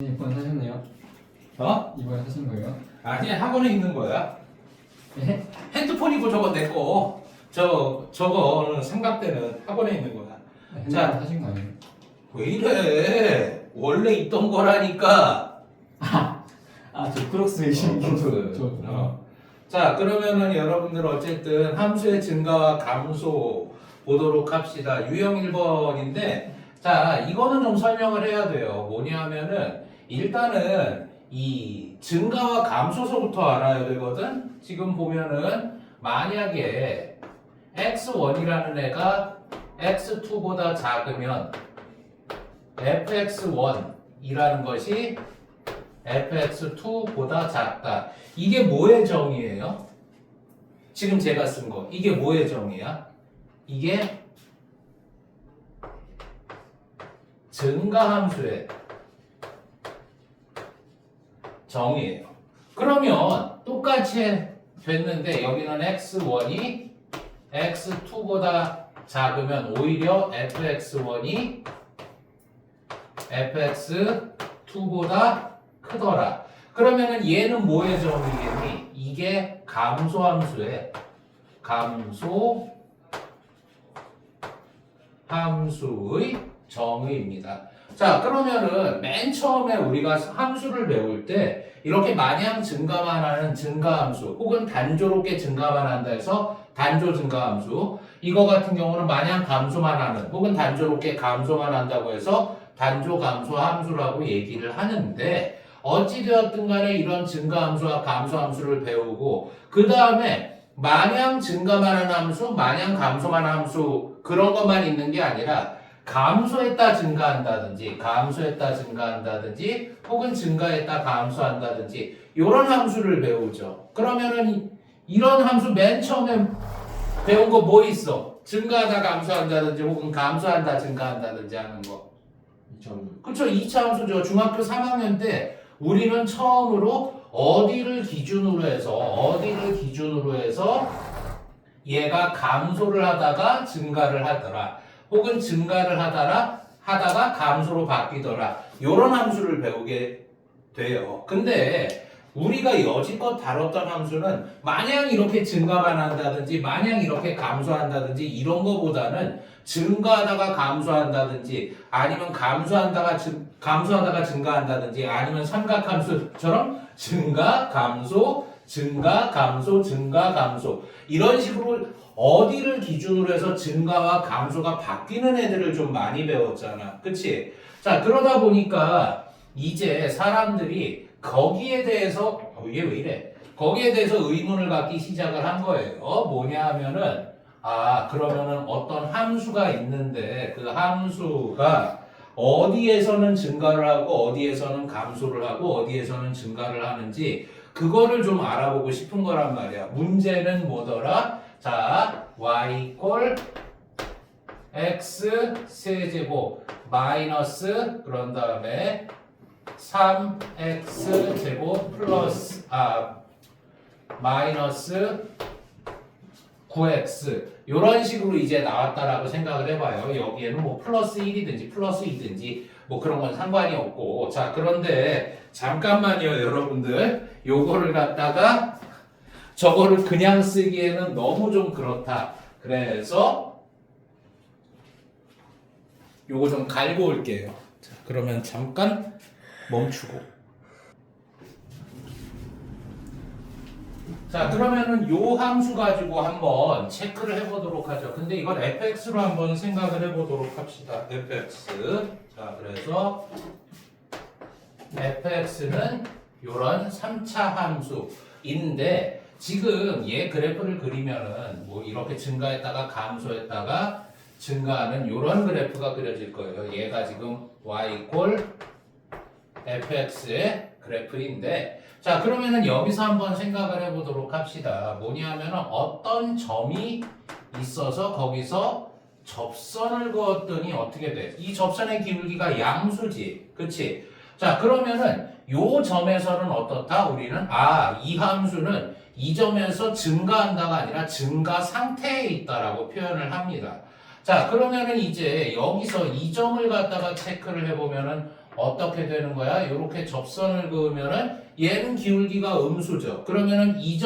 이번 사셨네요. 어? 이번에 사신 거예요? 아니 학원에 있는 거야. 네? 핸드폰이고 저거 내 거. 저거는 삼각대는 학원에 있는 거야. 핸드폰 사신 거 아니에요? 왜 이래? 원래 있던 거라니까. 저 크록스 외신 자, 그러면은 여러분들 어쨌든 함수의 증가와 감소 보도록 합시다. 유형 1번인데, 자, 이거는 좀 설명을 해야 돼요. 뭐냐면은, 일단은 이 증가와 감소서부터 알아야 되거든? 지금 보면은, 만약에 x1이라는 애가 x2보다 작으면 fx1이라는 것이 fx2보다 작다. 이게 뭐의 정의예요? 지금 제가 쓴 거. 이게 뭐의 정의야? 이게 증가함수의 정의예요. 그러면 똑같이 됐는데 여기는 x1이 x2보다 작으면 오히려 fx1이 fx2보다 크더라. 그러면은 얘는 뭐의 정의겠니? 이게 감소함수의 정의입니다. 자, 그러면은 맨 처음에 우리가 함수를 배울 때 이렇게 마냥 증가만 하는 증가함수 혹은 단조롭게 증가만 한다 해서 단조 증가함수, 이거 같은 경우는 마냥 감소만 하는 혹은 단조롭게 감소만 한다고 해서 단조 감소 함수라고 얘기를 하는데, 어찌되었든 간에 이런 증가함수와 감소함수를 배우고 그 다음에 마냥 증가만 하는 함수, 마냥 감소만 하는 함수 그런 것만 있는 게 아니라 감소했다 증가한다든지 감소했다 증가한다든지 혹은 증가했다 감소한다든지 이런 함수를 배우죠. 그러면은 이런 함수 맨 처음에 배운 거 뭐 있어? 증가하다 감소한다든지 혹은 감소한다 증가한다든지 하는 거. 그쵸? 2차 함수죠. 중학교 3학년 때 우리는 처음으로 어디를 기준으로 해서 얘가 감소를 하다가 증가를 하더라. 혹은 증가를 하다가 감소로 바뀌더라. 요런 함수를 배우게 돼요. 근데 우리가 여지껏 다뤘던 함수는 마냥 이렇게 증가만 한다든지 마냥 이렇게 감소한다든지 이런 거보다는 증가하다가 감소한다든지 아니면 감소하다가 증가한다든지 아니면 삼각함수처럼 증가, 감소, 증가, 감소, 증가, 감소 이런 식으로 어디를 기준으로 해서 증가와 감소가 바뀌는 애들을 좀 많이 배웠잖아. 그치? 자, 그러다 보니까 이제 사람들이 거기에 대해서 이게 왜 이래? 거기에 대해서 의문을 갖기 시작을 한 거예요. 뭐냐 하면은 그러면은 어떤 함수가 있는데 그 함수가 어디에서는 증가를 하고 어디에서는 감소를 하고 어디에서는 증가를 하는지 그거를 좀 알아보고 싶은 거란 말이야. 문제는 뭐더라? 자, y 꼴 x 세제곱 마이너스 그런 다음에 3x 제곱 플러스 마이너스 9x 이런 식으로 이제 나왔다라고 생각을 해봐요. 여기에는 뭐 플러스 1이든지 플러스 2든지 뭐 그런 건 상관이 없고, 자, 그런데 잠깐만요 여러분들, 요거를 갖다가 저거를 그냥 쓰기에는 너무 좀 그렇다. 그래서 요거 좀 갈고 올게요. 자, 그러면 잠깐 멈추고. 자, 그러면은 요 함수 가지고 한번 체크를 해보도록 하죠. 근데 이걸 fx로 한번 생각을 해보도록 합시다. fx. 자, 그래서 fx는 요런 3차 함수인데 지금 얘 그래프를 그리면은 뭐 이렇게 증가했다가 감소했다가 증가하는 요런 그래프가 그려질 거예요. 얘가 지금 y 꼴 fx의 그래프인데, 자, 그러면은 여기서 한번 생각을 해보도록 합시다. 뭐냐면은 어떤 점이 있어서 거기서 접선을 그었더니 어떻게 돼? 이 접선의 기울기가 양수지, 그치? 자, 그러면은 요 점에서는 어떻다? 우리는 이 함수는 이 점에서 증가한다가 아니라 증가 상태에 있다라고 표현을 합니다. 자, 그러면은 이제 여기서 이 점을 갖다가 체크를 해보면은 어떻게 되는 거야? 이렇게 접선을 그으면은 얘는 기울기가 음수죠. 그러면은 이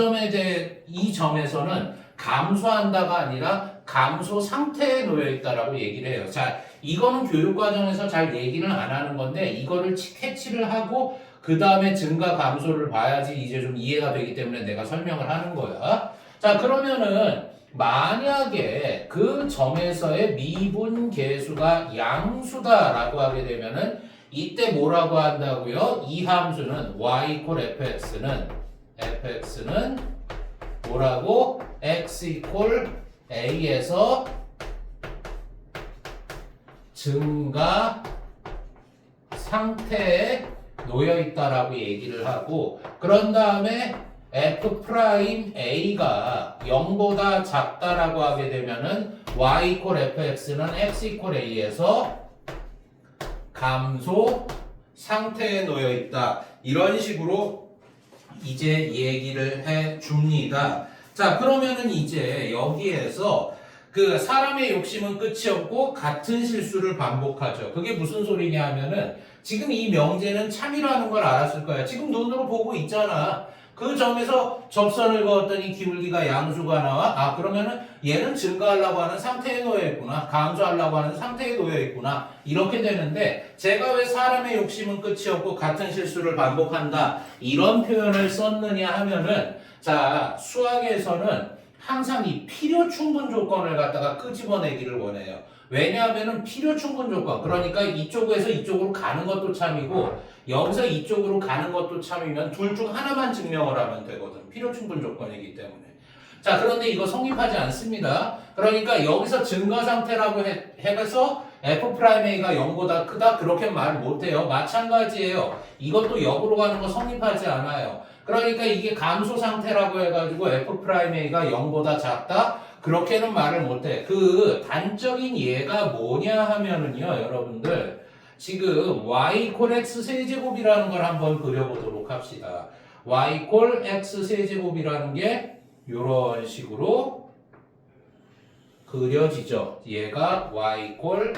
점에서는 감소한다가 아니라 감소 상태에 놓여 있다라고 얘기를 해요. 자, 이거는 교육 과정에서 잘 얘기는 안 하는 건데 이거를 캐치를 하고 그 다음에 증가 감소를 봐야지 이제 좀 이해가 되기 때문에 내가 설명을 하는 거야. 자, 그러면은 만약에 그 점에서의 미분 계수가 양수다라고 하게 되면은 이때 뭐라고 한다고요? 이 함수는 y equal fx는 뭐라고? x equal a에서 증가 상태에 놓여 있다라고 얘기를 하고 그런 다음에 f'a가 0보다 작다라고 하게 되면은 y equal fx는 x equal a에서 감소 상태에 놓여 있다. 이런 식으로 이제 얘기를 해 줍니다. 자, 그러면은 이제 여기에서 그 사람의 욕심은 끝이 없고 같은 실수를 반복하죠. 그게 무슨 소리냐 하면은 지금 이 명제는 참이라는 걸 알았을 거야. 지금 눈으로 보고 있잖아. 그 점에서 접선을 그었더니 기울기가 양수가 나와. 아, 그러면은 얘는 증가하려고 하는 상태에 놓여 있구나. 감소하려고 하는 상태에 놓여 있구나. 이렇게 되는데 제가 왜 사람의 욕심은 끝이 없고 같은 실수를 반복한다. 이런 표현을 썼느냐 하면은 자, 수학에서는 항상 이 필요 충분 조건을 갖다가 끄집어내기를 원해요. 왜냐하면은 필요 충분 조건, 그러니까 이쪽에서 이쪽으로 가는 것도 참이고 여기서 이쪽으로 가는 것도 참이면 둘 중 하나만 증명을 하면 되거든. 필요 충분 조건이기 때문에. 자, 그런데 이거 성립하지 않습니다. 그러니까 여기서 증가 상태라고 해서 f'a가 0보다 크다 그렇게 말 못해요. 마찬가지예요. 이것도 역으로 가는 거 성립하지 않아요. 그러니까 이게 감소 상태라고 해가지고 f'a가 0보다 작다? 그렇게는 말을 못해. 그 단적인 예가 뭐냐 하면은요, 여러분들. 지금 y equal x 세제곱이라는 걸 한번 그려보도록 합시다. y equal x 세제곱이라는 게 이런 식으로 그려지죠. 얘가 y equal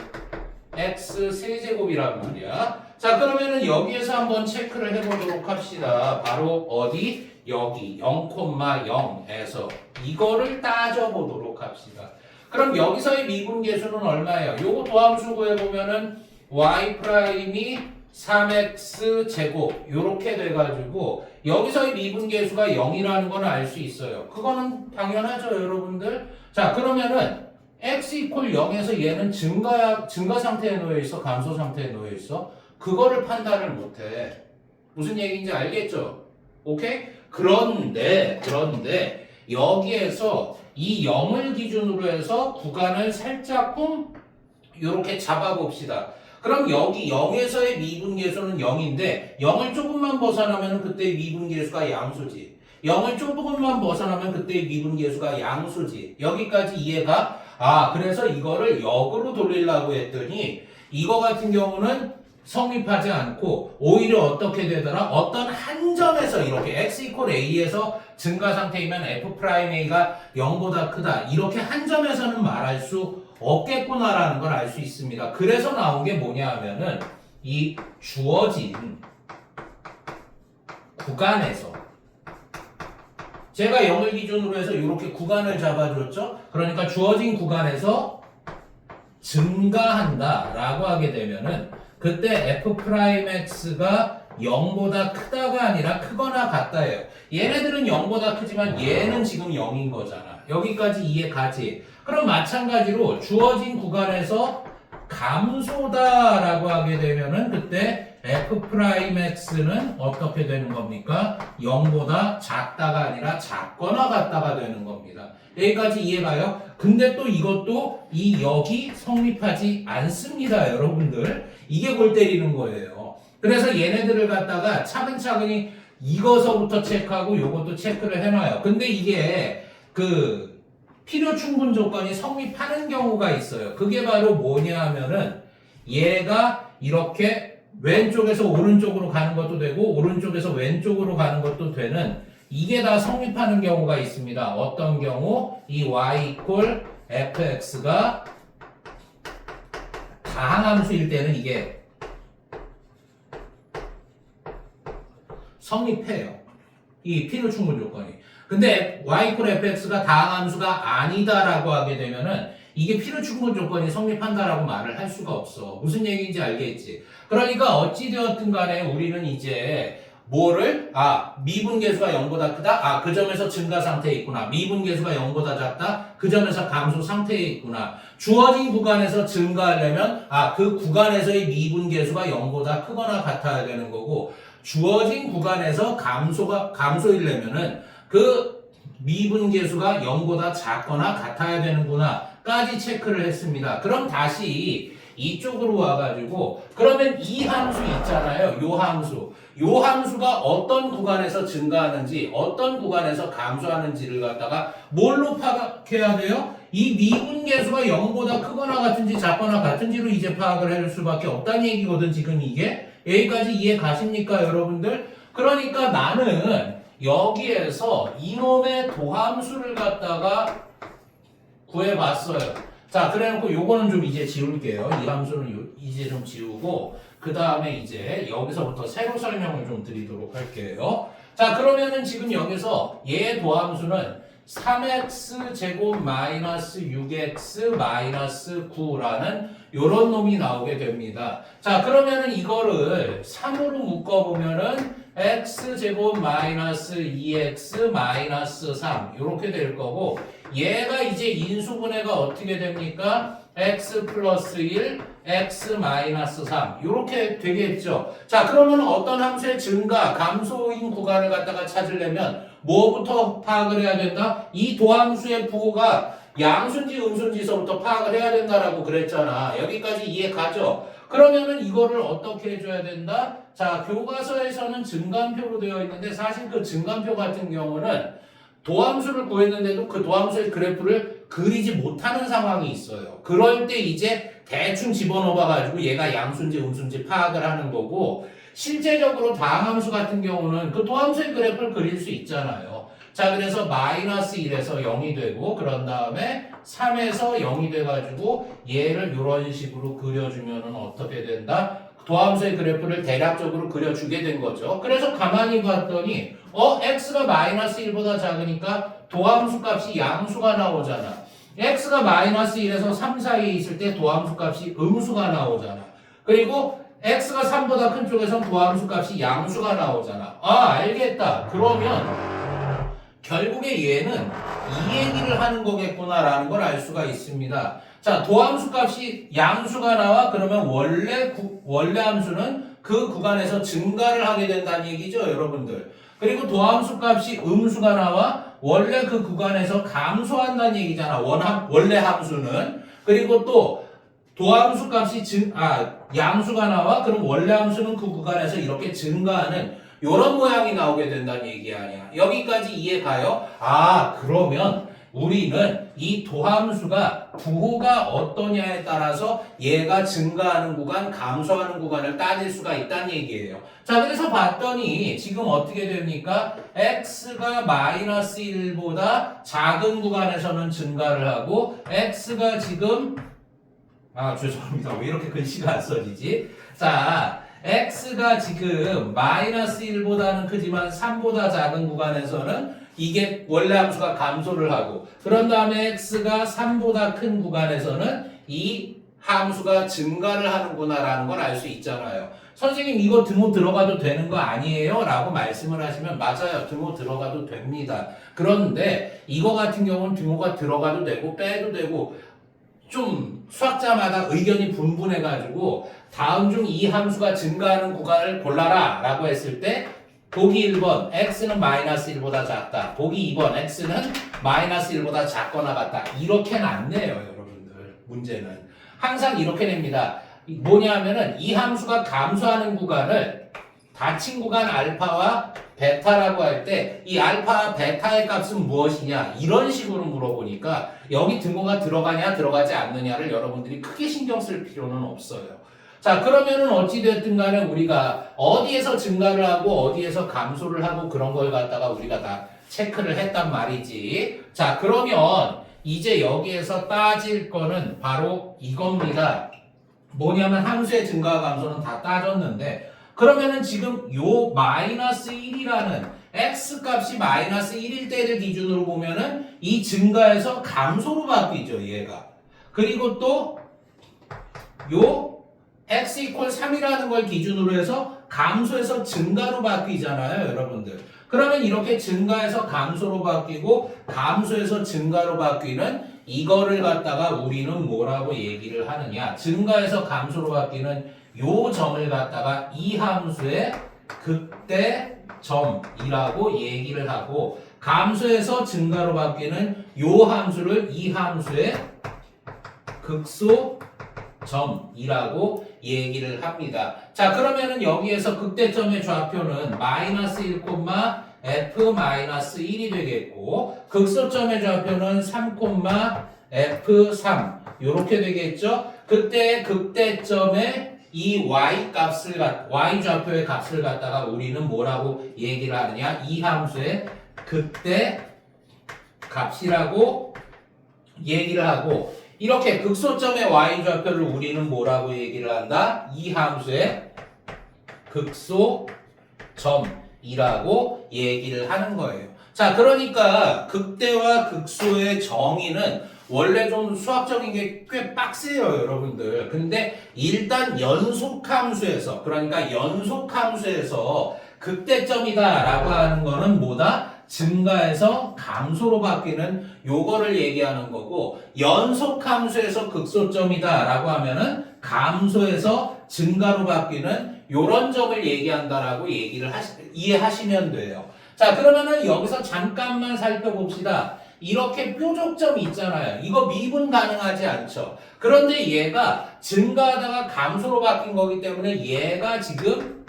x 세제곱이란 말이야. 자, 그러면은 여기에서 한번 체크를 해보도록 합시다. 바로 어디? 여기 0,0에서 이거를 따져보도록 합시다. 그럼 여기서의 미분계수는 얼마예요? 요거 도함수 구해보면은 y 프라임이 3x 제곱 요렇게 돼가지고 여기서의 미분계수가 0이라는 건 알 수 있어요. 그거는 당연하죠, 여러분들. 자, 그러면은 x 이퀄 0에서 얘는 증가 상태에 놓여 있어, 감소 상태에 놓여 있어. 그거를 판단을 못해. 무슨 얘기인지 알겠죠? 오케이? 그런데 여기에서 이 0을 기준으로 해서 구간을 살짝쿵 이렇게 잡아봅시다. 그럼 여기 0에서의 미분계수는 0인데 0을 조금만 벗어나면 그때 미분계수가 양수지. 0을 조금만 벗어나면 그때 미분계수가 양수지. 여기까지 이해가? 아, 그래서 이거를 역으로 돌리려고 했더니 이거 같은 경우는 성립하지 않고 오히려 어떻게 되더라? 어떤 한 점에서 이렇게 x equal a에서 증가 상태이면 f'a가 0보다 크다. 이렇게 한 점에서는 말할 수 없겠구나라는 걸 알 수 있습니다. 그래서 나온 게 뭐냐 하면은 이 주어진 구간에서 제가 0을 기준으로 해서 이렇게 구간을 잡아줬죠? 그러니까 주어진 구간에서 증가한다 라고 하게 되면은 그때 f'x가 0보다 크다가 아니라 크거나 같다예요. 얘네들은 0보다 크지만 얘는 지금 0인 거잖아. 여기까지 이해 가지? 그럼 마찬가지로 주어진 구간에서 감소다라고 하게 되면은 그때 f'x는 어떻게 되는 겁니까? 0보다 작다가 아니라 작거나 같다가 되는 겁니다. 여기까지 이해가요? 근데 또 이것도 이 역이 성립하지 않습니다, 여러분들. 이게 골 때리는 거예요. 그래서 얘네들을 갖다가 차근차근히 이거서부터 체크하고 요것도 체크를 해놔요. 근데 이게 그 필요 충분 조건이 성립하는 경우가 있어요. 그게 바로 뭐냐 하면은 얘가 이렇게 왼쪽에서 오른쪽으로 가는 것도 되고 오른쪽에서 왼쪽으로 가는 것도 되는 이게 다 성립하는 경우가 있습니다. 어떤 경우? 이 y equal fx가 다항함수일 때는 이게 성립해요. 이 필요 충분 조건이. 근데 y 이퀄 fx가 다항함수가 아니다라고 하게 되면은 이게 필요 충분 조건이 성립한다라고 말을 할 수가 없어. 무슨 얘기인지 알겠지? 그러니까 어찌되었든 간에 우리는 이제 뭐를 미분계수가 0보다 크다? 그 점에서 증가 상태에 있구나. 미분계수가 0보다 작다? 그 점에서 감소 상태에 있구나. 주어진 구간에서 증가하려면 그 구간에서의 미분계수가 0보다 크거나 같아야 되는 거고, 주어진 구간에서 감소이려면은 그 미분계수가 0보다 작거나 같아야 되는구나 까지 체크를 했습니다. 그럼 다시 이쪽으로 와가지고 그러면 이 함수 있잖아요. 요 함수가 어떤 구간에서 증가하는지 어떤 구간에서 감소하는지를 갖다가 뭘로 파악해야 돼요? 이 미분계수가 0보다 크거나 같은지 작거나 같은지로 이제 파악을 해줄 수밖에 없다는 얘기거든. 지금 이게 여기까지 이해 가십니까 여러분들? 그러니까 나는 여기에서 이놈의 도함수를 갖다가 구해봤어요. 자, 그래놓고 요거는 좀 이제 지울게요. 이 함수는 이제 좀 지우고 그 다음에 이제 여기서부터 새로 설명을 좀 드리도록 할게요. 자, 그러면은 지금 여기서 얘의 도함수는 3x 제곱 마이너스 6x 마이너스 9라는 요런 놈이 나오게 됩니다. 자, 그러면은 이거를 3으로 묶어보면은 x 제곱 마이너스 2x 마이너스 3 이렇게 될 거고, 얘가 이제 인수분해가 어떻게 됩니까? x 플러스 1 x 마이너스 3 이렇게 되겠죠. 자, 그러면 어떤 함수의 증가, 감소인 구간을 갖다가 찾으려면 뭐부터 파악을 해야 된다? 이 도함수의 부호가 양수인지 음수인지서부터 파악을 해야 된다라고 그랬잖아. 여기까지 이해 가죠? 그러면은 이거를 어떻게 해줘야 된다? 자, 교과서에서는 증감표로 되어 있는데 사실 그 증감표 같은 경우는 도함수를 구했는데도 그 도함수의 그래프를 그리지 못하는 상황이 있어요. 그럴 때 이제 대충 집어넣어가지고 얘가 양수인지 음수인지 파악을 하는 거고, 실제적으로 다항함수 같은 경우는 그 도함수의 그래프를 그릴 수 있잖아요. 자, 그래서 마이너스 1에서 0이 되고 그런 다음에 3에서 0이 돼가지고 얘를 이런 식으로 그려주면은 어떻게 된다? 도함수의 그래프를 대략적으로 그려주게 된 거죠. 그래서 가만히 봤더니 x가 마이너스 1보다 작으니까 도함수 값이 양수가 나오잖아. x가 마이너스 1에서 3 사이에 있을 때 도함수 값이 음수가 나오잖아. 그리고 x가 3보다 큰 쪽에선 도함수 값이 양수가 나오잖아. 알겠다. 그러면 결국에 얘는 이 얘기를 하는 거겠구나라는 걸 알 수가 있습니다. 자, 도함수 값이 양수가 나와. 그러면 원래 함수는 그 구간에서 증가를 하게 된다는 얘기죠, 여러분들. 그리고 도함수 값이 음수가 나와. 원래 그 구간에서 감소한다는 얘기잖아, 원래 함수는. 그리고 또 도함수 값이 양수가 나와. 그럼 원래 함수는 그 구간에서 이렇게 증가하는 요런 모양이 나오게 된다는 얘기 아니야. 여기까지 이해 가요? 그러면 우리는 이 도함수가 부호가 어떠냐에 따라서 얘가 증가하는 구간, 감소하는 구간을 따질 수가 있다는 얘기예요. 자, 그래서 봤더니 지금 어떻게 됩니까? x가 마이너스 1보다 작은 구간에서는 증가를 하고, x가 지금 죄송합니다. 왜 이렇게 글씨가 안 써지지? 자, x가 지금 마이너스 1보다는 크지만 3보다 작은 구간에서는 이게 원래 함수가 감소를 하고, 그런 다음에 x가 3보다 큰 구간에서는 이 함수가 증가를 하는구나라는 걸 알 수 있잖아요. 선생님 이거 등호 들어가도 되는 거 아니에요? 라고 말씀을 하시면 맞아요. 등호 들어가도 됩니다. 그런데 이거 같은 경우는 등호가 들어가도 되고 빼도 되고 좀 수학자마다 의견이 분분해가지고 다음 중 이 함수가 증가하는 구간을 골라라 라고 했을 때 보기 1번 x는 마이너스 1보다 작다, 보기 2번 x는 마이너스 1보다 작거나 같다, 이렇게는 안 내요. 여러분들 문제는 항상 이렇게 냅니다. 뭐냐면은 이 함수가 감소하는 구간을 닫힌 구간 알파와 베타라고 할 때 이 알파와 베타의 값은 무엇이냐 이런 식으로 물어보니까 여기 등호가 들어가냐 들어가지 않느냐를 여러분들이 크게 신경 쓸 필요는 없어요. 자, 그러면은 어찌됐든 간에 우리가 어디에서 증가를 하고 어디에서 감소를 하고 그런 걸 갖다가 우리가 다 체크를 했단 말이지. 자, 그러면 이제 여기에서 따질 거는 바로 이겁니다. 뭐냐면 함수의 증가와 감소는 다 따졌는데 그러면은 지금 요 마이너스 1이라는 x 값이 마이너스 1일 때를 기준으로 보면은 이 증가에서 감소로 바뀌죠, 얘가. 그리고 또 요 x 이퀄 3이라는 걸 기준으로 해서 감소해서 증가로 바뀌잖아요, 여러분들. 그러면 이렇게 증가해서 감소로 바뀌고 감소해서 증가로 바뀌는 이거를 갖다가 우리는 뭐라고 얘기를 하느냐? 증가해서 감소로 바뀌는 요 점을 갖다가 이 함수의 극대점이라고 얘기를 하고, 감소해서 증가로 바뀌는 요 함수를 이 함수의 극소점이라고 얘기를 합니다. 자, 그러면은 여기에서 극대점의 좌표는 마이너스 1, f-1이 되겠고, 극소점의 좌표는 3, f3 요렇게 되겠죠. 그때 극대점의 이 y 좌표의 값을 갖다가 우리는 뭐라고 얘기를 하느냐? 이 함수의 극대 값이라고 얘기를 하고, 이렇게 극소점의 y 좌표를 우리는 뭐라고 얘기를 한다? 이 함수의 극소점이라고 얘기를 하는 거예요. 자, 그러니까 극대와 극소의 정의는 원래 좀 수학적인 게 꽤 빡세요, 여러분들. 근데 일단 연속함수에서, 그러니까 연속함수에서 극대점이다라고 하는 거는 뭐다? 증가해서 감소로 바뀌는 요거를 얘기하는 거고, 연속함수에서 극소점이다라고 하면은 감소해서 증가로 바뀌는 요런 점을 얘기한다라고 이해하시면 돼요. 자, 그러면은 여기서 잠깐만 살펴봅시다. 이렇게 뾰족점이 있잖아요. 이거 미분 가능하지 않죠. 그런데 얘가 증가하다가 감소로 바뀐 거기 때문에 얘가 지금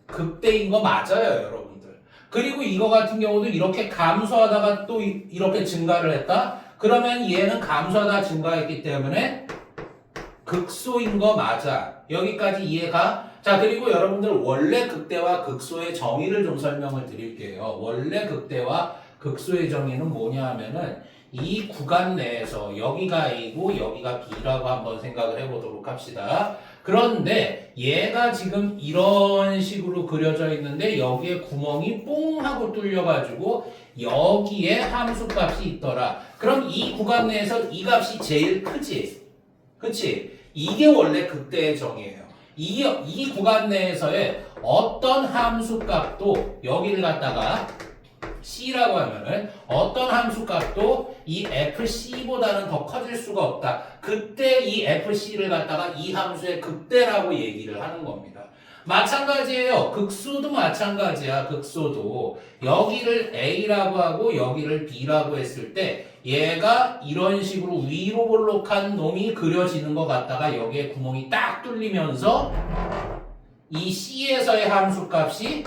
극대인 거 맞아요, 여러분들. 그리고 이거 같은 경우도 이렇게 감소하다가 또 이렇게 증가를 했다? 그러면 얘는 감소하다가 증가했기 때문에 극소인 거 맞아. 여기까지 이해가? 자, 그리고 여러분들 원래 극대와 극소의 정의를 좀 설명을 드릴게요. 원래 극대와 극소의 정의는 뭐냐 하면은 이 구간 내에서 여기가 A고 여기가 B라고 한번 생각을 해보도록 합시다. 그런데 얘가 지금 이런 식으로 그려져 있는데 여기에 구멍이 뽕 하고 뚫려가지고 여기에 함수값이 있더라. 그럼 이 구간 내에서 이 값이 제일 크지? 그치? 이게 원래 극대의 정의예요. 이 구간 내에서의 어떤 함수값도 여기를 갖다가 C라고 하면은 어떤 함수값도 이 FC보다는 더 커질 수가 없다. 그때 이 FC를 갖다가 이 함수의 극대라고 얘기를 하는 겁니다. 마찬가지예요. 극소도 마찬가지야. 극소도 여기를 A라고 하고 여기를 B라고 했을 때 얘가 이런 식으로 위로 볼록한 놈이 그려지는 것 같다가 여기에 구멍이 딱 뚫리면서 이 C에서의 함수값이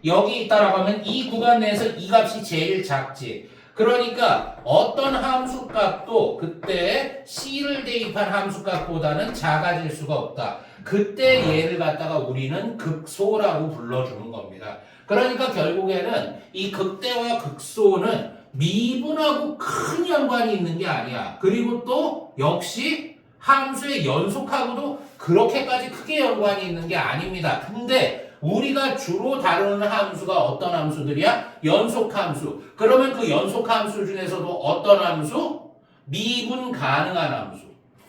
여기 있다라고 하면 이 구간 내에서 이 값이 제일 작지. 그러니까 어떤 함수값도 그때 C를 대입한 함수값보다는 작아질 수가 없다. 그때 얘를 갖다가 우리는 극소라고 불러주는 겁니다. 그러니까 결국에는 이 극대와 극소는 미분하고 큰 연관이 있는 게 아니야. 그리고 또 역시 함수의 연속하고도 그렇게까지 크게 연관이 있는 게 아닙니다. 근데 우리가 주로 다루는 함수가 어떤 함수들이야? 연속함수. 그러면 그 연속함수 중에서도 어떤 함수? 미분 가능한 함수.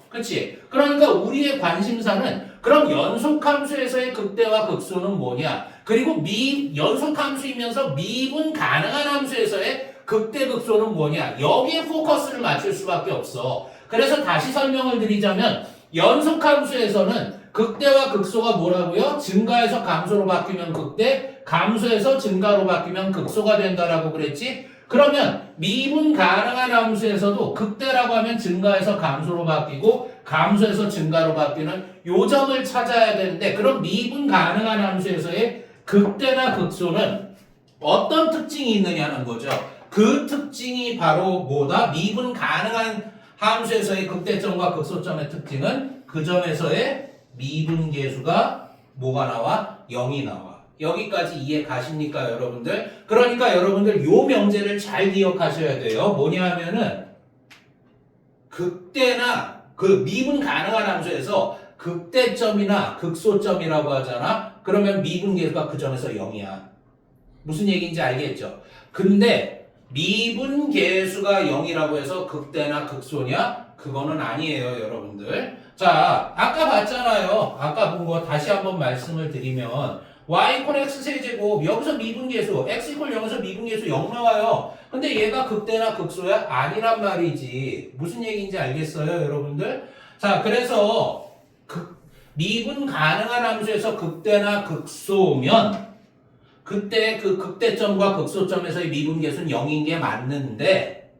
그치? 그러니까 우리의 관심사는 그럼 연속함수에서의 극대와 극소는 뭐냐? 그리고 연속함수이면서 미분 가능한 함수에서의 극대 극소는 뭐냐? 여기에 포커스를 맞출 수밖에 없어. 그래서 다시 설명을 드리자면 연속함수에서는 극대와 극소가 뭐라고요? 증가해서 감소로 바뀌면 극대, 감소해서 증가로 바뀌면 극소가 된다라고 그랬지? 그러면 미분 가능한 함수에서도 극대라고 하면 증가해서 감소로 바뀌고 감소해서 증가로 바뀌는 요 점을 찾아야 되는데, 그럼 미분 가능한 함수에서의 극대나 극소는 어떤 특징이 있느냐는 거죠. 그 특징이 바로 뭐다? 미분 가능한 함수에서의 극대점과 극소점의 특징은 그 점에서의 미분계수가 뭐가 나와? 0이 나와. 여기까지 이해 가십니까, 여러분들? 그러니까 여러분들 요 명제를 잘 기억하셔야 돼요. 뭐냐 하면은 극대나 그 미분 가능한 함수에서 극대점이나 극소점이라고 하잖아. 그러면 미분계수가 그 점에서 0이야. 무슨 얘기인지 알겠죠? 근데 미분계수가 0이라고 해서 극대나 극소냐? 그거는 아니에요, 여러분들. 자, 아까 봤잖아요. 아까 본 거 다시 한번 말씀을 드리면 y 이퀄 x 세제곱 여기서 미분계수 x 이퀄 0에서 미분계수 0 나와요. 근데 얘가 극대나 극소야? 아니란 말이지. 무슨 얘기인지 알겠어요, 여러분들? 자, 그래서 미분 가능한 함수에서 극대나 극소면 그때 그 극대점과 극소점에서의 미분계수는 0인 게 맞는데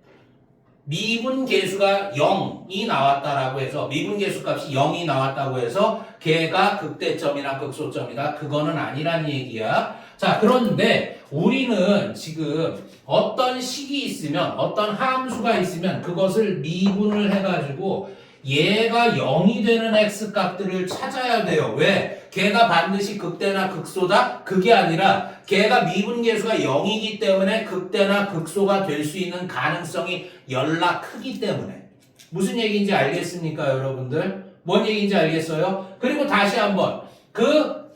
미분계수가 0이 나왔다라고 해서 미분계수 값이 0이 나왔다고 해서 걔가 극대점이나 극소점이다. 그거는 아니란 얘기야. 자, 그런데 우리는 지금 어떤 식이 있으면 어떤 함수가 있으면 그것을 미분을 해가지고 얘가 0이 되는 x값들을 찾아야 돼요. 왜? 걔가 반드시 극대나 극소다? 그게 아니라 걔가 미분계수가 0이기 때문에 극대나 극소가 될 수 있는 가능성이 열나 크기 때문에. 무슨 얘기인지 알겠습니까, 여러분들? 뭔 얘기인지 알겠어요? 그리고 다시 한번 그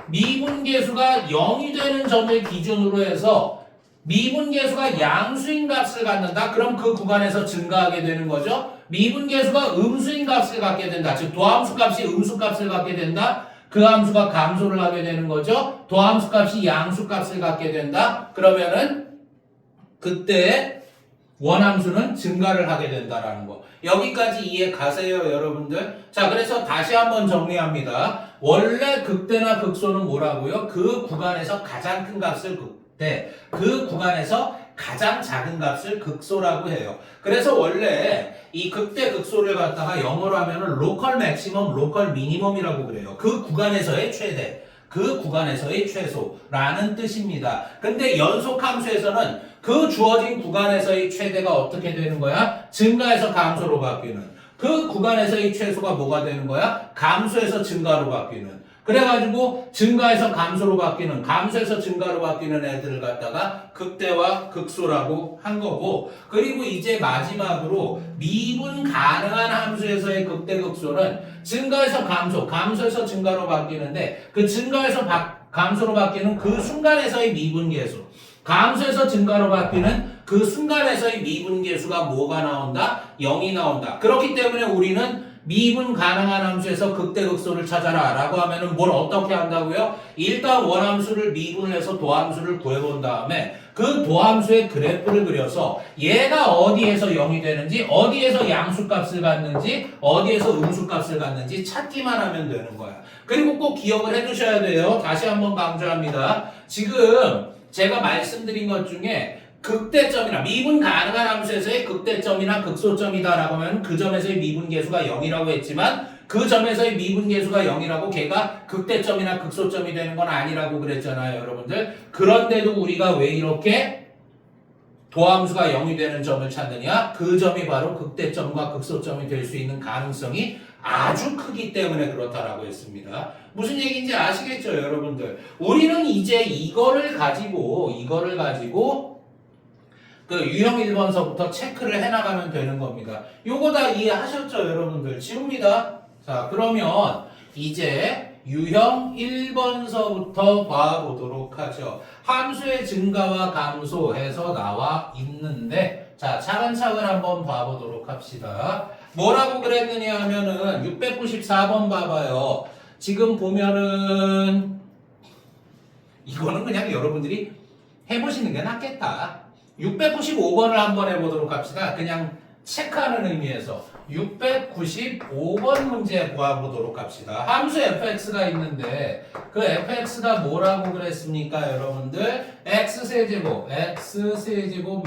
미분계수가 0이 되는 점을 기준으로 해서 미분계수가 양수인 값을 갖는다? 그럼 그 구간에서 증가하게 되는 거죠. 미분계수가 음수인 값을 갖게 된다. 즉 도함수 값이 음수 값을 갖게 된다. 그 함수가 감소를 하게 되는 거죠. 도함수 값이 양수 값을 갖게 된다. 그러면은 그때 원함수는 증가를 하게 된다라는 거. 여기까지 이해 가세요, 여러분들? 자, 그래서 다시 한번 정리합니다. 원래 극대나 극소는 뭐라고요? 그 구간에서 가장 큰 값을 극대, 그 구간에서 가장 작은 값을 극소라고 해요. 그래서 원래 이 극대 극소를 갖다가 영어로 하면은 로컬 맥시멈, 로컬 미니멈이라고 그래요. 그 구간에서의 최대, 그 구간에서의 최소라는 뜻입니다. 근데 연속함수에서는 그 주어진 구간에서의 최대가 어떻게 되는 거야? 증가해서 감소로 바뀌는. 그 구간에서의 최소가 뭐가 되는 거야? 감소해서 증가로 바뀌는. 그래가지고 증가해서 감소로 바뀌는, 감소해서 증가로 바뀌는 애들을 갖다가 극대와 극소라고 한 거고, 그리고 이제 마지막으로 미분 가능한 함수에서의 극대 극소는 증가해서 감소, 감소해서 증가로 바뀌는데 그 증가해서 감소로 바뀌는 그 순간에서의 미분계수, 감소해서 증가로 바뀌는 그 순간에서의 미분계수가 뭐가 나온다? 0이 나온다. 그렇기 때문에 우리는 미분 가능한 함수에서 극대극소를 찾아라 라고 하면은 뭘 어떻게 한다고요? 일단 원함수를 미분을 해서 도함수를 구해본 다음에 그 도함수의 그래프를 그려서 얘가 어디에서 0이 되는지, 어디에서 양수값을 갖는지, 어디에서 음수값을 갖는지 찾기만 하면 되는 거야. 그리고 꼭 기억을 해두셔야 돼요. 다시 한번 강조합니다. 지금 제가 말씀드린 것 중에 극대점이나 미분 가능한 함수에서의 극대점이나 극소점이다라고 하면 그 점에서의 미분계수가 0이라고 했지만 그 점에서의 미분계수가 0이라고 걔가 극대점이나 극소점이 되는 건 아니라고 그랬잖아요, 여러분들. 그런데도 우리가 왜 이렇게 도함수가 0이 되는 점을 찾느냐? 그 점이 바로 극대점과 극소점이 될 수 있는 가능성이 아주 크기 때문에 그렇다라고 했습니다. 무슨 얘기인지 아시겠죠, 여러분들? 우리는 이제 이거를 가지고 그 유형 1번서부터 체크를 해나가면 되는 겁니다. 요거 다 이해하셨죠, 여러분들? 지웁니다. 자, 그러면 이제 유형 1번서부터 봐보도록 하죠. 함수의 증가와 감소해서 나와 있는데, 자, 차근차근 한번 봐보도록 합시다. 뭐라고 그랬느냐 하면은 694번 봐봐요. 지금 보면은 이거는 그냥 여러분들이 해보시는 게 낫겠다. 695번을 한번 해보도록 합시다. 그냥 체크하는 의미에서 695번 문제 보아보도록 합시다. 함수 fx가 있는데 그 fx가 뭐라고 그랬습니까, 여러분들? x세제곱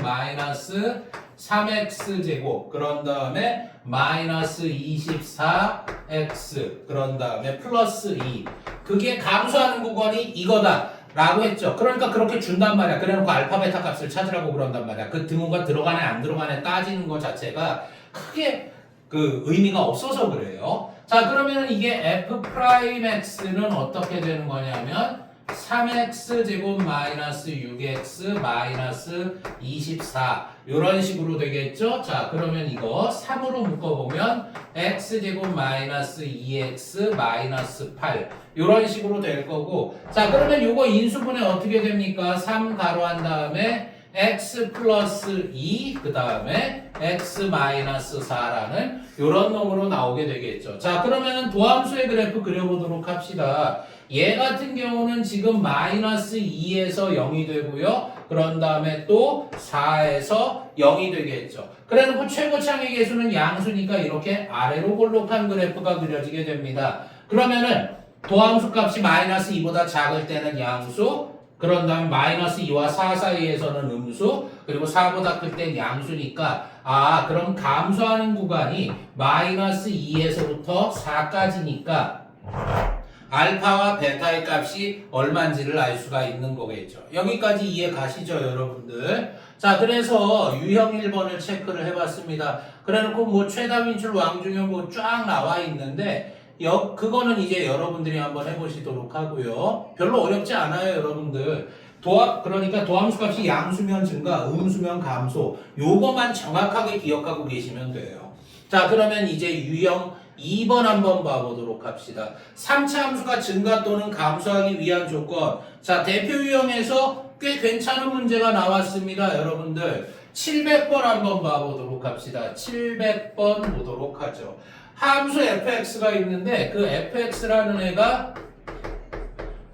마이너스 3x제곱 그런 다음에 마이너스 24x 그런 다음에 플러스 2 그게 감소하는 구간이 이거다 라고 했죠. 그러니까 그렇게 준단 말이야. 그래놓고 알파 베타 값을 찾으라고 그런단 말이야. 그 등호가 들어가네 안 들어가네 따지는 것 자체가 크게 그 의미가 없어서 그래요. 자, 그러면 이게 f 프라임 x는 어떻게 되는 거냐면 3x 제곱 마이너스 6x 마이너스 24 이런 식으로 되겠죠? 자, 그러면 이거 3으로 묶어보면 x 제곱 마이너스 2x 마이너스 8 이런 식으로 될 거고, 자, 그러면 이거 인수분해 어떻게 됩니까? 3 가로 한 다음에 x 플러스 2 그 다음에 x 마이너스 4라는 이런 놈으로 나오게 되겠죠. 자, 그러면은 도함수의 그래프 그려보도록 합시다. 얘 같은 경우는 지금 마이너스 2에서 0이 되고요. 그런 다음에 또 4에서 0이 되겠죠. 그래놓고 최고창의 계수는 양수니까 이렇게 아래로 볼록한 그래프가 그려지게 됩니다. 그러면은 도함수 값이 마이너스 2보다 작을 때는 양수, 그런 다음에 마이너스 2와 4 사이에서는 음수, 그리고 4보다 클 땐 양수니까, 아, 그럼 감소하는 구간이 마이너스 2에서부터 4까지니까 알파와 베타의 값이 얼마인지를 알 수가 있는 거겠죠. 여기까지 이해 가시죠, 여러분들? 자, 그래서 유형 1번을 체크를 해봤습니다. 그래놓고 뭐 최다민출 왕중현 뭐 쫙 나와 있는데, 그거는 이제 여러분들이 한번 해보시도록 하고요. 별로 어렵지 않아요, 여러분들. 그러니까 도함수 값이 양수면 증가, 음수면 감소, 요거만 정확하게 기억하고 계시면 돼요. 자, 그러면 이제 유형 2번 한번 봐보도록 합시다. 3차 함수가 증가 또는 감소하기 위한 조건. 자, 대표 유형에서 꽤 괜찮은 문제가 나왔습니다, 여러분들. 700번 한번 봐보도록 합시다. 700번 보도록 하죠. 함수 fx가 있는데 그 fx라는 애가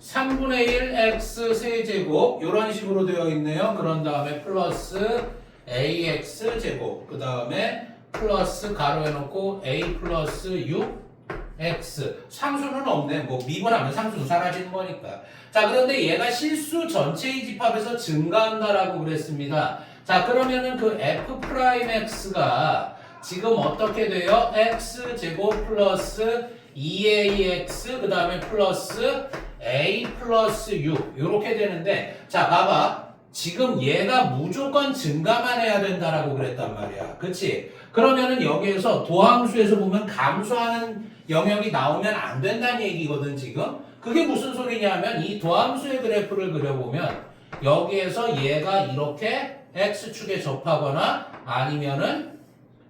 3분의 1 x 세제곱 이런 식으로 되어 있네요. 그런 다음에 플러스 ax 제곱, 그 다음에 플러스 가로 해놓고 a 플러스 6x. 상수는 없네. 뭐 미분하면 상수는 사라지는 거니까. 자, 그런데 얘가 실수 전체의 집합에서 증가한다라고 그랬습니다. 자, 그러면은 그 f'x가 지금 어떻게 돼요? x 제곱 플러스 2ax 그 다음에 플러스 a 플러스 6 이렇게 되는데, 자, 봐봐. 지금 얘가 무조건 증가만 해야 된다라고 그랬단 말이야. 그치? 그러면은 여기에서 도함수에서 보면 감소하는 영역이 나오면 안 된다는 얘기거든, 지금. 그게 무슨 소리냐면 이 도함수의 그래프를 그려보면 여기에서 얘가 이렇게 x축에 접하거나 아니면은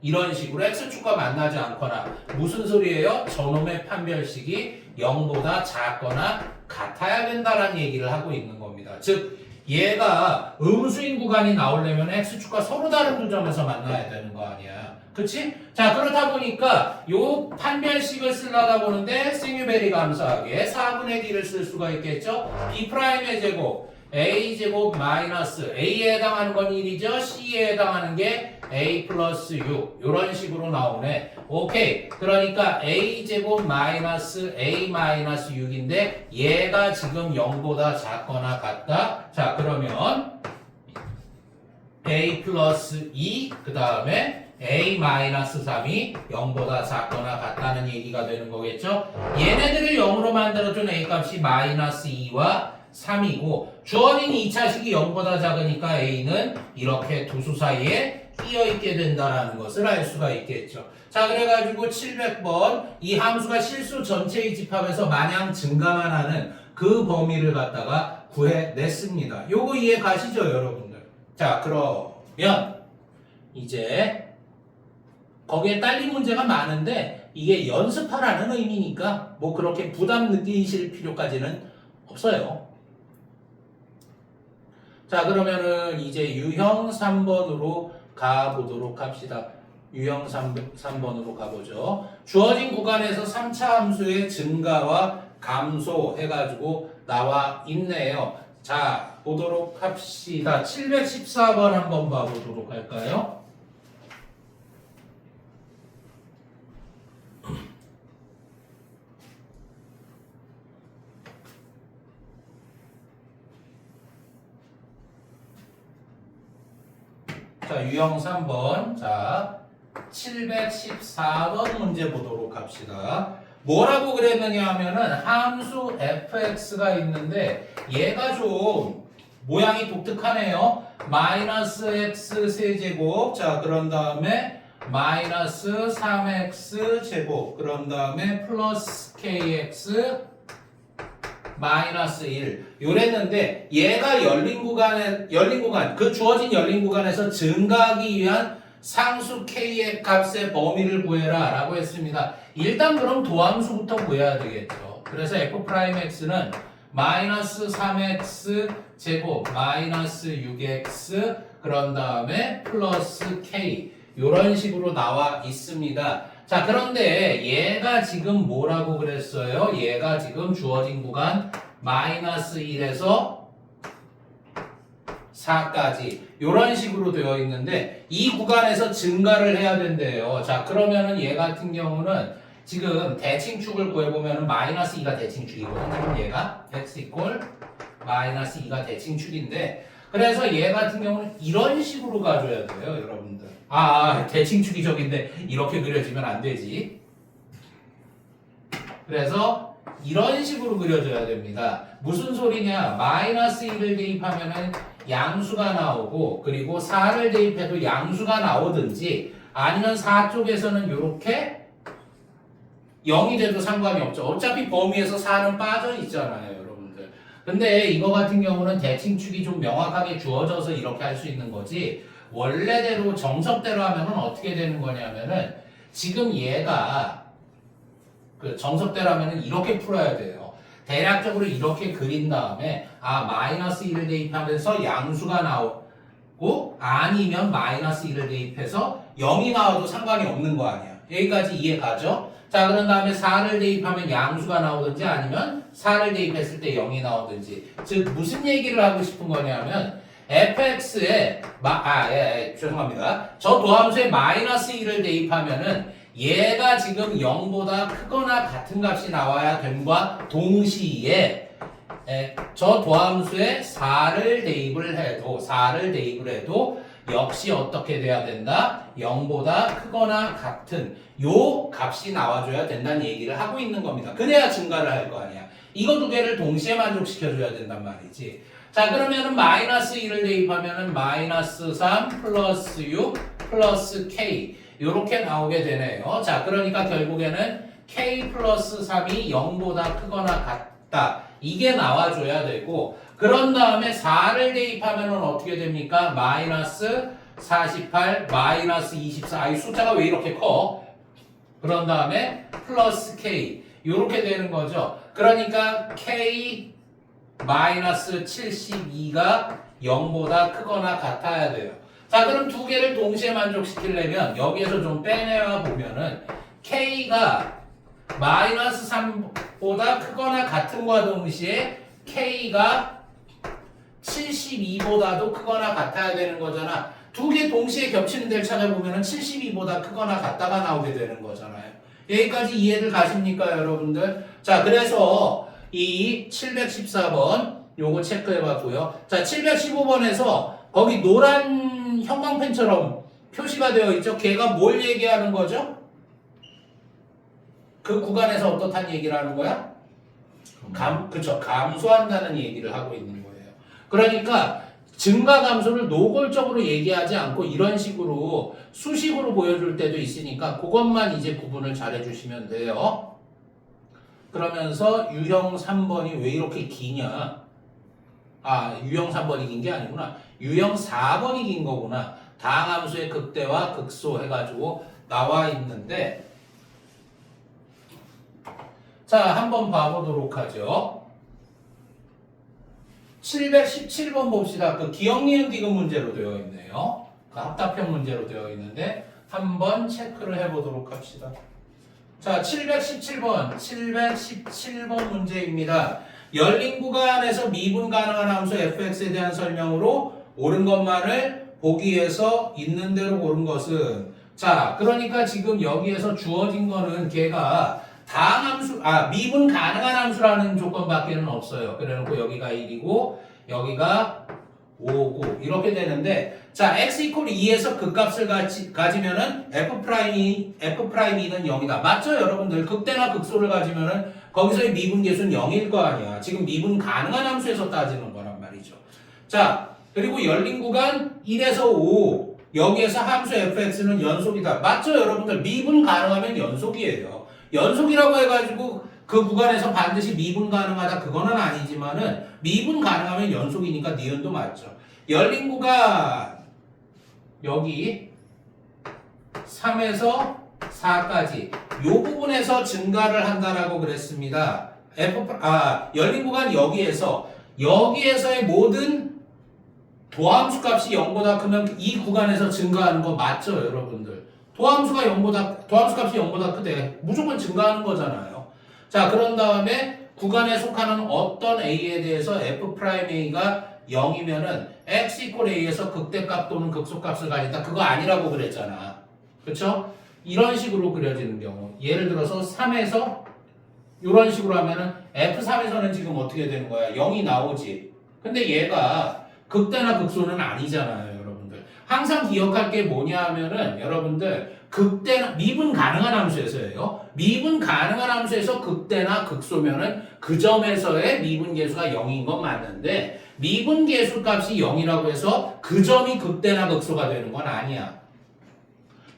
이런 식으로 x축과 만나지 않거나, 무슨 소리예요? 저놈의 판별식이 0보다 작거나 같아야 된다라는 얘기를 하고 있는 겁니다. 즉 얘가 음수인 구간이 나오려면 x축과 서로 다른 두 점에서 만나야 되는 거 아니야. 그치? 자, 그렇다 보니까 요 판별식을 쓰려다 보는데 싱유베리 감사하게 4분의 D를 쓸 수가 있겠죠? B'의 제곱 A제곱 마이너스 A에 해당하는 건 1이죠. C에 해당하는 게 A 플러스 6 이런 식으로 나오네. 오케이. 그러니까 A제곱 마이너스 A 마이너스 6인데 얘가 지금 0보다 작거나 같다. 자, 그러면 A 플러스 2 그 다음에 A 마이너스 3이 0보다 작거나 같다는 얘기가 되는 거겠죠. 얘네들을 0으로 만들어준 A 값이 마이너스 2와 3이고 주어진 2차식이 0보다 작으니까 A는 이렇게 두 수 사이에 끼어있게 된다는 것을 알 수가 있겠죠. 자, 그래가지고 700번 이 함수가 실수 전체의 집합에서 마냥 증가만 하는 그 범위를 갖다가 구해냈습니다. 요거 이해 가시죠, 여러분들? 자, 그러면 이제 거기에 딸린 문제가 많은데 이게 연습하라는 의미니까 뭐 그렇게 부담 느끼실 필요까지는 없어요. 자, 그러면은 이제 유형 3번으로 가보도록 합시다. 유형 3번으로 가보죠. 주어진 구간에서 3차 함수의 증가와 감소 해가지고 나와 있네요. 자, 보도록 합시다. 714번 한번 봐보도록 할까요? 자, 유형 3번. 자, 714번 문제 보도록 합시다. 뭐라고 그랬느냐 하면은 함수 fx가 있는데 얘가 좀 모양이 독특하네요. 마이너스 x 세제곱. 자, 그런 다음에 마이너스 3x 제곱. 그런 다음에 플러스 kx 마이너스 1 요랬는데 얘가 열린 구간 그 주어진 열린 구간에서 증가하기 위한 상수 k의 값의 범위를 구해라 라고 했습니다. 일단 그럼 도함수부터 구해야 되겠죠. 그래서 f'x는 마이너스 3x 제곱 마이너스 6x 그런 다음에 플러스 k 이런 식으로 나와 있습니다. 자, 그런데 얘가 지금 뭐라고 그랬어요? 얘가 지금 주어진 구간 마이너스 1에서 4까지 이런 식으로 되어 있는데 이 구간에서 증가를 해야 된대요. 자, 그러면은 얘 같은 경우는 지금 대칭축을 구해보면은 마이너스 2가 대칭축이거든요. 얘가 x 이퀄 마이너스 2가 대칭축인데 그래서 얘 같은 경우는 이런 식으로 가줘야 돼요, 여러분들. 대칭축이 저긴데 이렇게 그려지면 안 되지. 그래서 이런 식으로 그려줘야 됩니다. 무슨 소리냐? 마이너스 1을 대입하면은 양수가 나오고 그리고 4를 대입해도 양수가 나오든지 아니면 4 쪽에서는 이렇게 0이 돼도 상관이 없죠. 어차피 범위에서 4는 빠져 있잖아요, 여러분들. 근데 이거 같은 경우는 대칭축이 좀 명확하게 주어져서 이렇게 할 수 있는 거지 원래대로 정석대로 하면은 어떻게 되는 거냐면은 지금 얘가 그 정석대로 하면은 이렇게 풀어야 돼요. 대략적으로 이렇게 그린 다음에 마이너스 1을 대입하면서 양수가 나오고 아니면 마이너스 1을 대입해서 0이 나와도 상관이 없는 거 아니야. 여기까지 이해 가죠? 자, 그런 다음에 4를 대입하면 양수가 나오든지 아니면 4를 대입했을 때 0이 나오든지 즉 무슨 얘기를 하고 싶은 거냐면 fx에 죄송합니다. 저 도함수에 마이너스 1을 대입하면은 얘가 지금 0보다 크거나 같은 값이 나와야 됨과 동시에 저 도함수에 4를 대입을 해도 역시 어떻게 돼야 된다? 0보다 크거나 같은 요 값이 나와줘야 된다는 얘기를 하고 있는 겁니다. 그래야 증가를 할 거 아니야. 이거 두 개를 동시에 만족시켜줘야 된단 말이지. 자, 그러면은 마이너스 1을 대입하면은 마이너스 3 플러스 6 플러스 k 요렇게 나오게 되네요. 자, 그러니까 결국에는 k 플러스 3이 0보다 크거나 같다. 이게 나와줘야 되고 그런 다음에 4를 대입하면은 어떻게 됩니까? 마이너스 48 마이너스 24 이 숫자가 왜 이렇게 커? 그런 다음에 플러스 k 요렇게 되는 거죠. 그러니까 k 마이너스 72가 0보다 크거나 같아야 돼요. 자, 그럼 두 개를 동시에 만족시키려면 여기에서 좀 빼내와 보면은 k가 마이너스 3보다 크거나 같은과 동시에 k가 72보다도 크거나 같아야 되는 거잖아. 두 개 동시에 겹치는 데를 찾아보면은 72보다 크거나 같다가 나오게 되는 거잖아요. 여기까지 이해를 가십니까, 여러분들? 자, 그래서 이 714번 요거 체크해 봤고요. 자, 715번에서 거기 노란 형광펜처럼 표시가 되어 있죠. 걔가 뭘 얘기하는 거죠? 그 구간에서 어떻다는 얘기를 하는 거야? 그쵸. 감소한다는 얘기를 하고 있는 거예요. 그러니까 증가 감소를 노골적으로 얘기하지 않고 이런 식으로 수식으로 보여줄 때도 있으니까 그것만 이제 구분을 잘 해주시면 돼요. 그러면서 유형 3번이 왜 이렇게 기냐? 유형 3번이 긴 게 아니구나. 유형 4번이 긴 거구나. 다항함수의 극대와 극소 해가지고 나와 있는데 자, 한번 봐보도록 하죠. 717번 봅시다. 그 기억, 니은, 디귿 문제로 되어 있네요. 그 합답형 문제로 되어 있는데 한번 체크를 해보도록 합시다. 자, 717번 문제입니다. 열린 구간에서 미분 가능한 함수 fx에 대한 설명으로 옳은 것만을 보기 위해서 있는 대로 고른 것은 자, 그러니까 지금 여기에서 주어진 거는 걔가 다항함수, 미분 가능한 함수라는 조건밖에는 없어요. 그래놓고 여기가 1이고 여기가 5고 이렇게 되는데 자, x 이퀄 2에서 그 값을 가지면은 f'E는 0이다. 맞죠, 여러분들? 극대나 극소를 가지면은 거기서의 미분 계수는 0일 거 아니야. 지금 미분 가능한 함수에서 따지는 거란 말이죠. 자, 그리고 열린 구간 1에서 5 여기에서 함수 fx는 연속이다. 맞죠, 여러분들? 미분 가능하면 연속이에요. 연속이라고 해가지고 그 구간에서 반드시 미분 가능하다 그거는 아니지만은 미분 가능하면 연속이니까 니은도 맞죠. 열린 구간 여기 3에서 4까지 요 부분에서 증가를 한다라고 그랬습니다. 열린 구간 여기에서의 모든 도함수 값이 0보다 크면 이 구간에서 증가하는 거 맞죠, 여러분들? 도함수 값이 0보다 크대. 무조건 증가하는 거잖아요. 자, 그런 다음에 구간에 속하는 어떤 a에 대해서 f'a가 0이면은 x = a에서 극대값 또는 극소값을 가진다. 그거 아니라고 그랬잖아. 그쵸? 이런 식으로 그려지는 경우. 예를 들어서 3에서 이런 식으로 하면은 F3에서는 지금 어떻게 되는 거야? 0이 나오지. 근데 얘가 극대나 극소는 아니잖아요, 여러분들. 항상 기억할 게 뭐냐 하면은 여러분들 미분 가능한 함수에서예요. 미분 가능한 함수에서 극대나 극소면은 그 점에서의 미분 계수가 0인 건 맞는데 미분 계수 값이 0이라고 해서 그 점이 극대나 극소가 되는 건 아니야.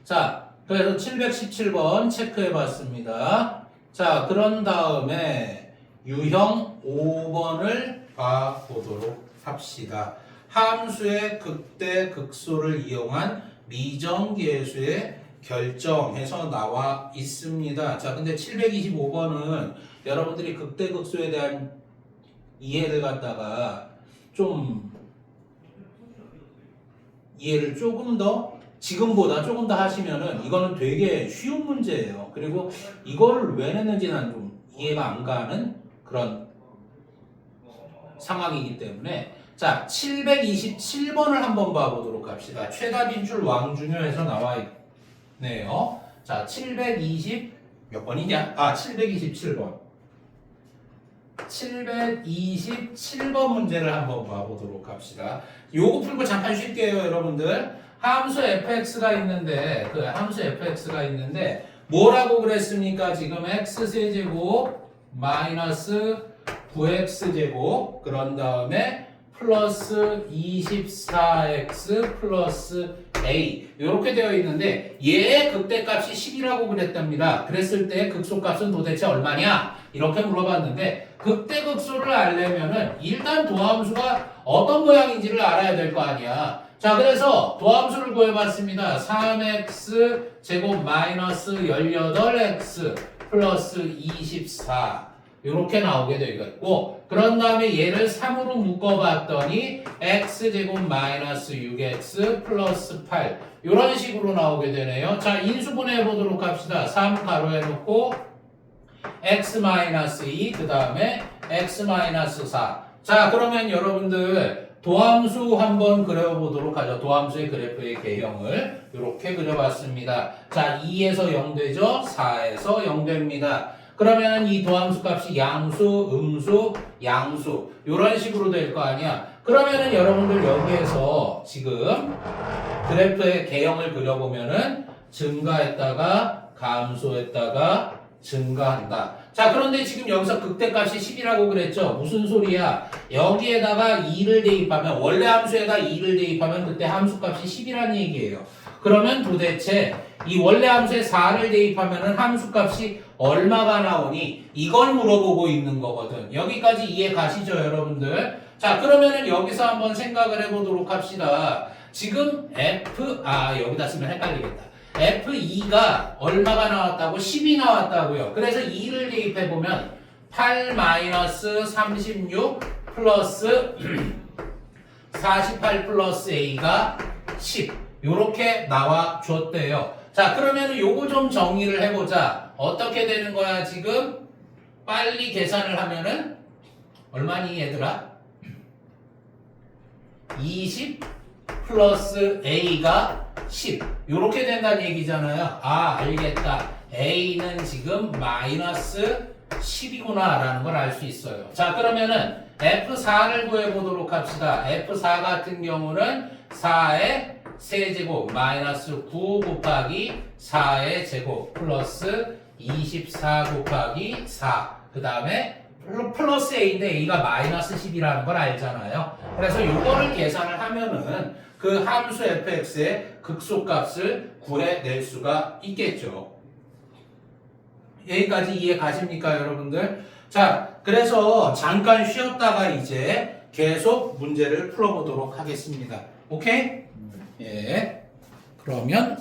자, 그래서 717번 체크해 봤습니다. 자, 그런 다음에 유형 5번을 봐보도록 합시다. 함수의 극대, 극소를 이용한 미정계수의 결정해서 나와 있습니다. 자, 근데 725번은 여러분들이 극대, 극소에 대한 이해를 갖다가 좀 이해를 조금 더 지금보다 조금 더 하시면은 이거는 되게 쉬운 문제예요. 그리고 이걸 왜 냈는지 난 좀 이해가 안 가는 그런 상황이기 때문에 자 727번을 한번 봐보도록 합시다. 최다빈 줄 왕중요에서 나와 있네요. 자 720 몇 번이냐? 727번. 727번 문제를 한번 봐보도록 합시다. 요거 풀고 잠깐 쉴게요, 여러분들. 함수 fx가 있는데 뭐라고 그랬습니까? 지금 x세제곱 마이너스 9x제곱 그런 다음에 플러스 24x 플러스 a 이렇게 되어 있는데 얘의 극대값이 10이라고 그랬답니다. 그랬을 때 극소값은 도대체 얼마냐? 이렇게 물어봤는데 극대극소를 알려면은 일단 도함수가 어떤 모양인지를 알아야 될 거 아니야. 자, 그래서 도함수를 구해봤습니다. 3x 제곱 마이너스 18x 플러스 24 이렇게 나오게 되겠고 그런 다음에 얘를 3으로 묶어봤더니 x 제곱 마이너스 6x 플러스 8 이런 식으로 나오게 되네요. 자, 인수분해 보도록 합시다. 3 가로에 놓고 x 마이너스 2 그 다음에 x 마이너스 4 자, 그러면 여러분들 도함수 한번 그려보도록 하죠. 도함수의 그래프의 개형을 이렇게 그려봤습니다. 자, 2에서 0 되죠? 4에서 0 됩니다. 그러면 이 도함수 값이 양수, 음수, 양수 이런 식으로 될 거 아니야. 그러면은 여러분들 여기에서 지금 그래프의 개형을 그려보면은 증가했다가 감소했다가 증가한다. 자, 그런데 지금 여기서 극대값이 10이라고 그랬죠? 무슨 소리야? 여기에다가 2를 대입하면 원래 함수에다 2를 대입하면 그때 함수값이 10이라는 얘기예요. 그러면 도대체 이 원래 함수에 4를 대입하면은 함수값이 얼마가 나오니? 이걸 물어보고 있는 거거든. 여기까지 이해 가시죠, 여러분들? 자, 그러면은 여기서 한번 생각을 해보도록 합시다. 지금 여기다 쓰면 헷갈리겠다. F2가 얼마가 나왔다고? 10이 나왔다고요. 그래서 2를 대입해보면 8-36 플러스 48 플러스 A가 10 요렇게 나와줬대요. 자, 그러면 요거 좀 정리를 해보자. 어떻게 되는 거야 지금? 빨리 계산을 하면은 얼마니 얘들아? 20 플러스 A가 10 요렇게 된다는 얘기잖아요. 알겠다. A는 지금 마이너스 10이구나 라는 걸 알 수 있어요. 자, 그러면은 F4를 구해보도록 합시다. F4 같은 경우는 4의 세제곱 마이너스 9 곱하기 4의 제곱 플러스 24 곱하기 4 그 다음에 플러스 A인데 A가 마이너스 10이라는 걸 알잖아요. 그래서 요거를 계산을 하면은 그 함수 fx의 극소값을 구해낼 수가 있겠죠. 여기까지 이해 가십니까, 여러분들? 자, 그래서 잠깐 쉬었다가 이제 계속 문제를 풀어보도록 하겠습니다. 오케이? 예. 그러면